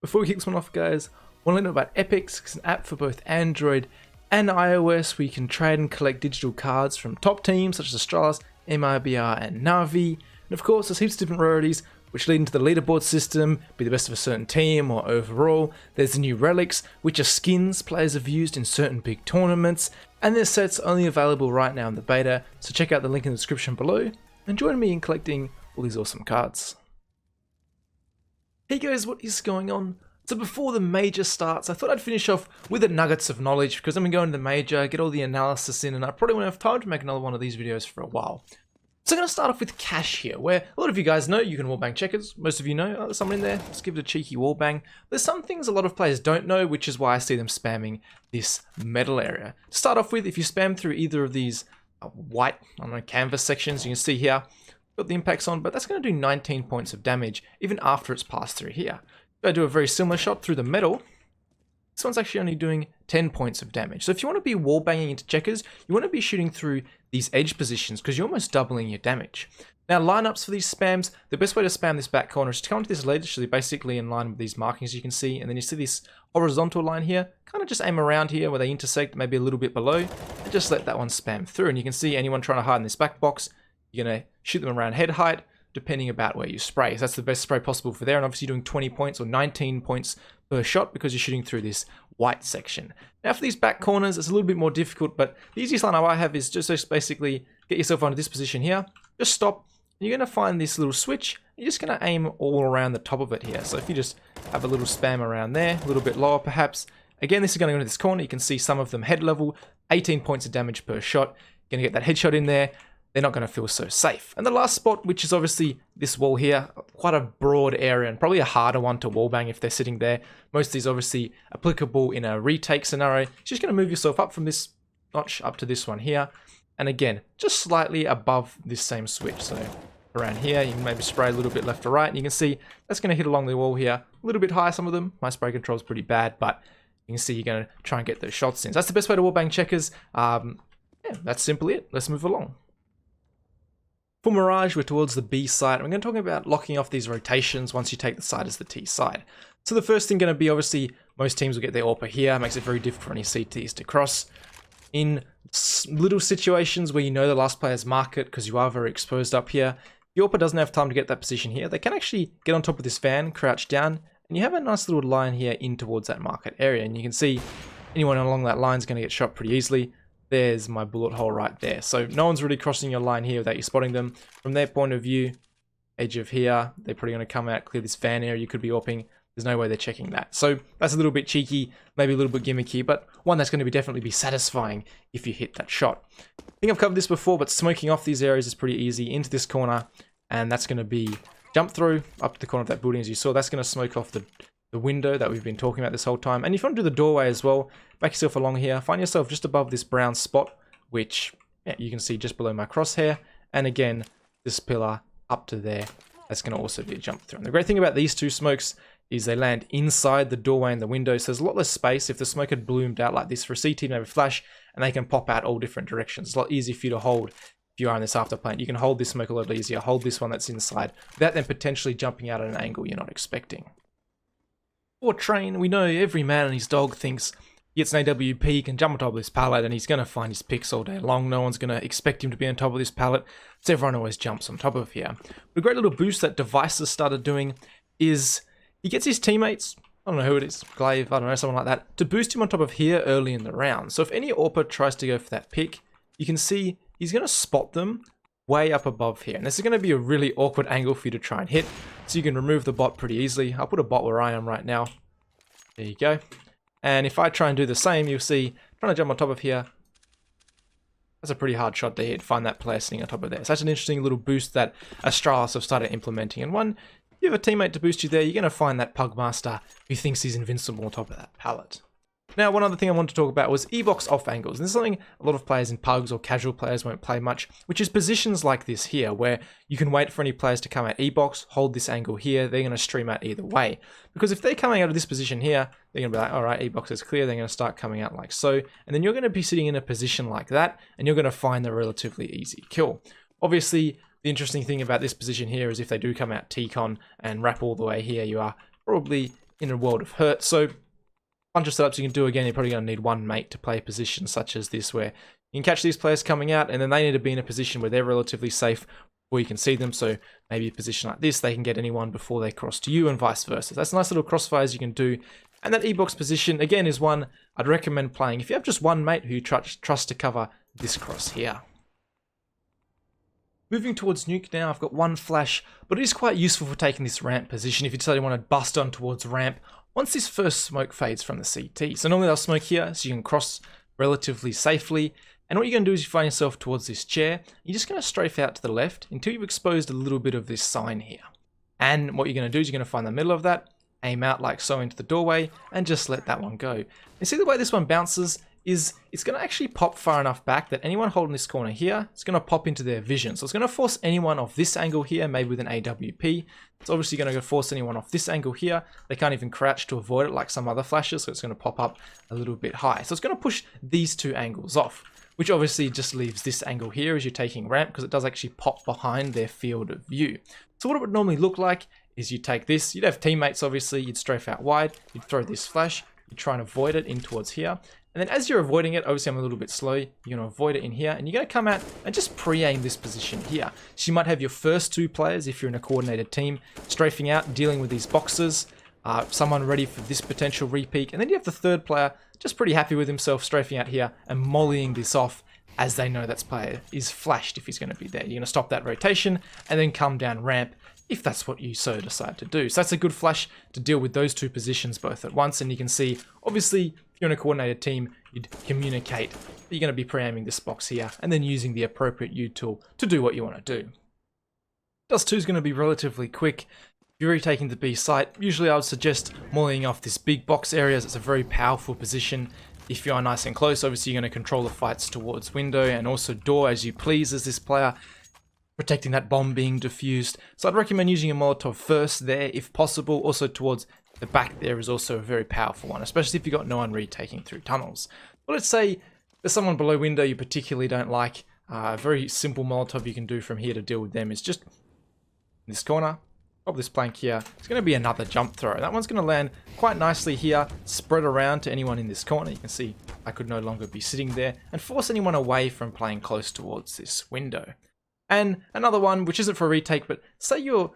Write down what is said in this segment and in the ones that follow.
Before we kick this one off, guys, I want to let you know about Epix. It's an app for both Android and iOS where you can trade and collect digital cards from top teams such as Astralis, MIBR and Na'Vi. And of course, there's heaps of different rarities which lead into the leaderboard system, be the best of a certain team or overall. There's the new relics, which are skins players have used in certain big tournaments. And there's sets only available right now in the beta, so check out the link in the description below and join me in collecting all these awesome cards. Hey guys, what is going on? So before the major starts, I thought I'd finish off with the nuggets of knowledge because I'm going to go into the major, get all the analysis in, and I probably won't have time to make another one of these videos for a while. So I'm going to start off with cash here, where a lot of you guys know you can wallbang checkers. Most of you know, there's someone in there, let's give it a cheeky wallbang. There's some things a lot of players don't know, which is why I see them spamming this metal area. To start off with, if you spam through either of these white, canvas sections, you can see here, got the impacts on, but that's going to do 19 points of damage, even after it's passed through here. If I do a very similar shot through the metal, this one's actually only doing 10 points of damage. So if you want to be wall banging into checkers, you want to be shooting through these edge positions because you're almost doubling your damage. Now lineups for these spams, the best way to spam this back corner is to come to this ledge, so they're basically in line with these markings you can see, and then you see this horizontal line here, kind of just aim around here where they intersect, maybe a little bit below, and just let that one spam through. And you can see anyone trying to hide in this back box, you're going to shoot them around head height, depending about where you spray. So that's the best spray possible for there, and obviously doing 20 points or 19 points per shot because you're shooting through this white section. Now for these back corners, it's a little bit more difficult, but the easiest line I have is just basically get yourself onto this position here, just stop, and you're going to find this little switch, you're just going to aim all around the top of it here. So if you just have a little spam around there, a little bit lower perhaps, again this is going to go into this corner, you can see some of them head level, 18 points of damage per shot, you're going to get that headshot in there, they're not going to feel so safe. And the last spot, which is obviously this wall here, quite a broad area and probably a harder one to wallbang if they're sitting there. Most of these obviously applicable in a retake scenario. So you're just going to move yourself up from this notch up to this one here. And again, just slightly above this same switch. So around here, you can maybe spray a little bit left or right. And you can see that's going to hit along the wall here. A little bit high, some of them. My spray control is pretty bad, but you can see you're going to try and get those shots in. So that's the best way to wallbang checkers. Yeah, that's simply it. Let's move along. For Mirage, we're towards the B side. I'm going to talk about locking off these rotations once you take the side as the T side. So the first thing going to be, obviously, most teams will get their AWP here. It makes it very difficult for any CTs to cross. In little situations where you know the last player's market, because you are very exposed up here, the AWP doesn't have time to get that position here. They can actually get on top of this fan, crouch down, and you have a nice little line here in towards that market area. And you can see anyone along that line is going to get shot pretty easily. There's my bullet hole right there. So no one's really crossing your line here without you spotting them. From their point of view, edge of here, they're probably going to come out, clear this fan area. You could be AWPing. There's no way they're checking that. So that's a little bit cheeky, maybe a little bit gimmicky, but one that's going to be definitely be satisfying if you hit that shot. I think I've covered this before, but smoking off these areas is pretty easy. Into this corner, and that's going to be jump through up to the corner of that building as you saw. That's going to smoke off the window that we've been talking about this whole time. And if you want to do the doorway as well, back yourself along here, find yourself just above this brown spot, which you can see just below my crosshair. And again, this pillar up to there, that's going to also be a jump through. And the great thing about these two smokes is they land inside the doorway and the window, so there's a lot less space. If the smoke had bloomed out like this for a CT, maybe flash, and they can pop out all different directions. It's a lot easier for you to hold if you are in this after plant. You can hold this smoke a lot easier, hold this one that's inside, without them potentially jumping out at an angle you're not expecting. For train, we know every man and his dog thinks he gets an AWP, he can jump on top of this pallet and he's going to find his picks all day long. No one's going to expect him to be on top of this pallet, so everyone always jumps on top of here. But a great little boost that Device has started doing is he gets his teammates, I don't know who it is, Glaive, I don't know, someone like that, to boost him on top of here early in the round. So if any AWPer tries to go for that pick, you can see he's going to spot them way up above here. And this is going to be a really awkward angle for you to try and hit. So you can remove the bot pretty easily. I'll put a bot where I am right now. There you go. And if I try and do the same, you'll see, trying to jump on top of here, that's a pretty hard shot to hit. Find that player sitting on top of there. So that's an interesting little boost that Astralis have started implementing. And one, if you have a teammate to boost you there, you're going to find that Pugmaster who thinks he's invincible on top of that pallet. Now, one other thing I wanted to talk about was E-box off angles. And this is something a lot of players in pugs or casual players won't play much, which is positions like this here, where you can wait for any players to come out E-box, hold this angle here, they're going to stream out either way. Because if they're coming out of this position here, they're going to be like, all right, E-box is clear, they're going to start coming out like so, and then you're going to be sitting in a position like that, and you're going to find the relatively easy kill. Obviously, the interesting thing about this position here is if they do come out T-con and wrap all the way here, you are probably in a world of hurt. So bunch of setups you can do. Again, you're probably going to need one mate to play a position such as this, where you can catch these players coming out, and then they need to be in a position where they're relatively safe before you can see them. So maybe a position like this, they can get anyone before they cross to you, and vice versa. That's nice little crossfires you can do. And that E-box position, again, is one I'd recommend playing if you have just one mate who you trust to cover this cross here. Moving towards Nuke now, I've got one flash, but it is quite useful for taking this ramp position if you decide you want to bust on towards ramp once this first smoke fades from the CT. So normally they'll smoke here, so you can cross relatively safely. And what you're going to do is you find yourself towards this chair. You're just going to strafe out to the left until you've exposed a little bit of this sign here. And what you're going to do is you're going to find the middle of that, aim out like so into the doorway, and just let that one go. And see the way this one bounces is it's going to actually pop far enough back that anyone holding this corner here, it's going to pop into their vision. So it's going to force anyone off this angle here, maybe with an AWP. It's obviously going to force anyone off this angle here. They can't even crouch to avoid it like some other flashes, so it's going to pop up a little bit high. So it's going to push these two angles off, which obviously just leaves this angle here as you're taking ramp, because it does actually pop behind their field of view. So what it would normally look like is you take this, you'd have teammates obviously, you'd strafe out wide, you'd throw this flash, you'd try and avoid it in towards here. And then as you're avoiding it, obviously I'm a little bit slow, you're going to avoid it in here, and you're going to come out and just pre-aim this position here. So you might have your first two players, if you're in a coordinated team, strafing out, dealing with these boxes, someone ready for this potential repeak, and then you have the third player just pretty happy with himself, strafing out here and mollying this off as they know that player is flashed if he's going to be there. You're going to stop that rotation and then come down ramp if that's what you so decide to do. So that's a good flash to deal with those two positions both at once. And you can see, obviously, if you're in a coordinated team, you'd communicate that you're going to be pre-aiming this box here and then using the appropriate util to do what you want to do. Dust 2 is going to be relatively quick. If you're retaking the B site, usually I would suggest mollying off this big box area, as it's a very powerful position. If you are nice and close, obviously you're going to control the fights towards window and also door as you please as this player, protecting that bomb being diffused. So I'd recommend using a Molotov first there if possible. Also towards the back there is also a very powerful one, especially if you've got no one retaking through tunnels. But let's say there's someone below window you particularly don't like. A very simple Molotov you can do from here to deal with them is just in this corner, of this plank here. It's going to be another jump throw. That one's going to land quite nicely here, spread around to anyone in this corner. You can see I could no longer be sitting there, and force anyone away from playing close towards this window. And another one, which isn't for a retake, but say you're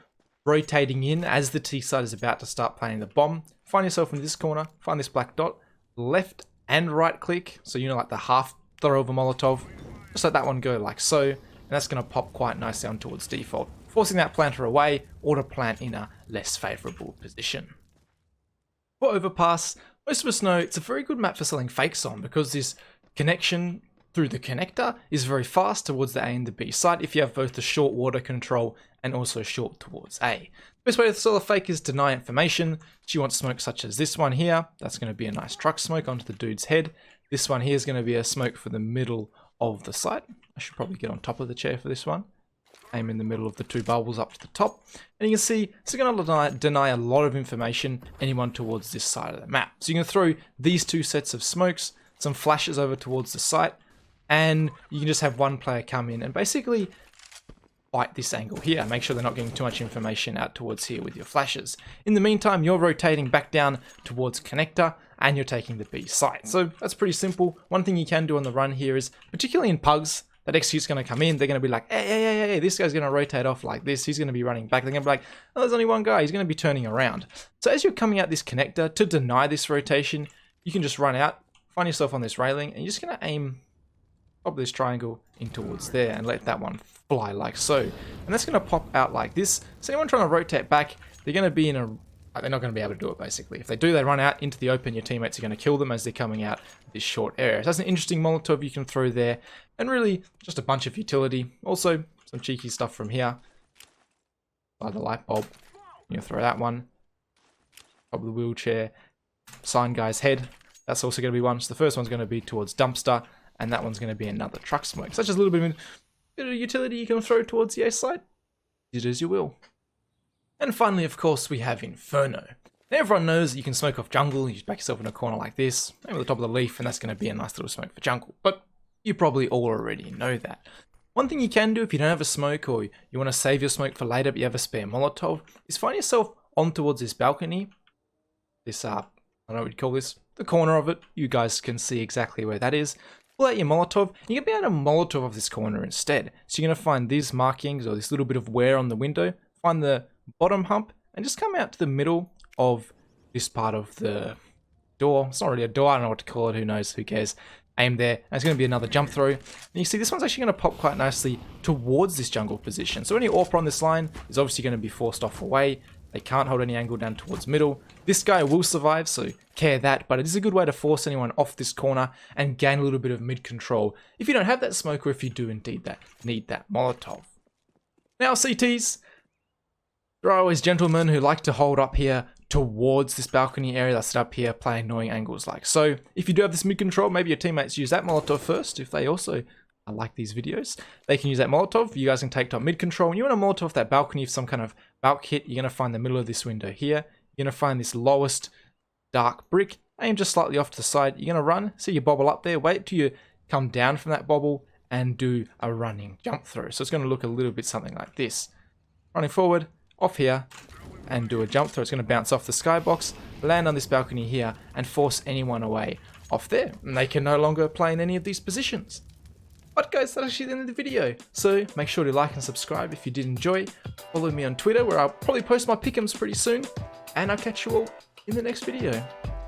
rotating in as the T side is about to start planting the bomb. Find yourself in this corner, find this black dot, left and right click, so you know, like the half throw of a Molotov. Just let that one go like so, and that's going to pop quite nicely on towards default, forcing that planter away or to plant in a less favourable position. For Overpass, most of us know it's a very good map for selling fakes on, because this connection through the connector is very fast towards the A and the B site if you have both the short water control and also short towards A. The best way to sell a fake is deny information. So you want smoke such as this one here. That's going to be a nice truck smoke onto the dude's head. This one here is going to be a smoke for the middle of the site. I should probably get on top of the chair for this one. Aim in the middle of the two bubbles up to the top. And you can see it's going to deny a lot of information anyone towards this side of the map. So you can throw these two sets of smokes, some flashes over towards the site, and you can just have one player come in and basically fight this angle here. Make sure they're not getting too much information out towards here with your flashes. In the meantime, you're rotating back down towards connector and you're taking the B site. So that's pretty simple. One thing you can do on the run here is, particularly in pugs, that execute's going to come in, they're going to be like, hey, this guy's going to rotate off like this, he's going to be running back. They're going to be like, oh, there's only one guy, he's going to be turning around. So as you're coming out this connector, to deny this rotation, you can just run out, find yourself on this railing, and you're just going to aim top of this triangle in towards there and let that one fly like so. And that's going to pop out like this. So anyone trying to rotate back, they're going to be in a... they're not going to be able to do it, basically. If they do, they run out into the open. Your teammates are going to kill them as they're coming out this short area. So that's an interesting Molotov you can throw there. And really, just a bunch of utility. Also, some cheeky stuff from here. By the light bulb. You can throw that one. Top of the wheelchair. Sign guy's head. That's also going to be one. So the first one's going to be towards dumpster. And that one's going to be another truck smoke. So that's just a little bit of utility you can throw towards the A side. Use it as you will. And finally, of course, we have Inferno. Now everyone knows that you can smoke off jungle. You just back yourself in a corner like this, maybe at the top of the leaf, and that's going to be a nice little smoke for jungle. But you probably all already know that. One thing you can do if you don't have a smoke, or you want to save your smoke for later but you have a spare Molotov, is find yourself on towards this balcony, this I don't know what you'd call this, the corner of it. You guys can see exactly where that is. Pull out your Molotov. You're going to be able to Molotov off this corner instead. So you're going to find these markings or this little bit of wear on the window. Find the bottom hump and just come out to the middle of this part of the door. It's not really a door. I don't know what to call it. Who knows? Who cares? Aim there. And it's going to be another jump throw. And you see this one's actually going to pop quite nicely towards this jungle position. So any AWP on this line is obviously going to be forced off away. They can't hold any angle down towards middle. This guy will survive, so care that, but it is a good way to force anyone off this corner and gain a little bit of mid control if you don't have that smoke or if you do indeed need that Molotov. Now CTs, there are always gentlemen who like to hold up here towards this balcony area. They'll sit up here, play annoying angles like so. If you do have this mid control, maybe your teammates use that Molotov first if they also like these videos. They can use that Molotov. You guys can take top mid control. And you want to Molotov that balcony if some kind of balk hit. You're going to find the middle of this window here. You're going to find this lowest dark brick. Aim just slightly off to the side. You're going to run. See you bobble up there. Wait till you come down from that bobble and do a running jump through. So it's going to look a little bit something like this. Running forward, off here, and do a jump through. It's going to bounce off the skybox, land on this balcony here, and force anyone away off there. And they can no longer play in any of these positions. But guys, that's actually the end of the video. So make sure to like and subscribe if you did enjoy. Follow me on Twitter where I'll probably post my pick'ems pretty soon. And I'll catch you all in the next video.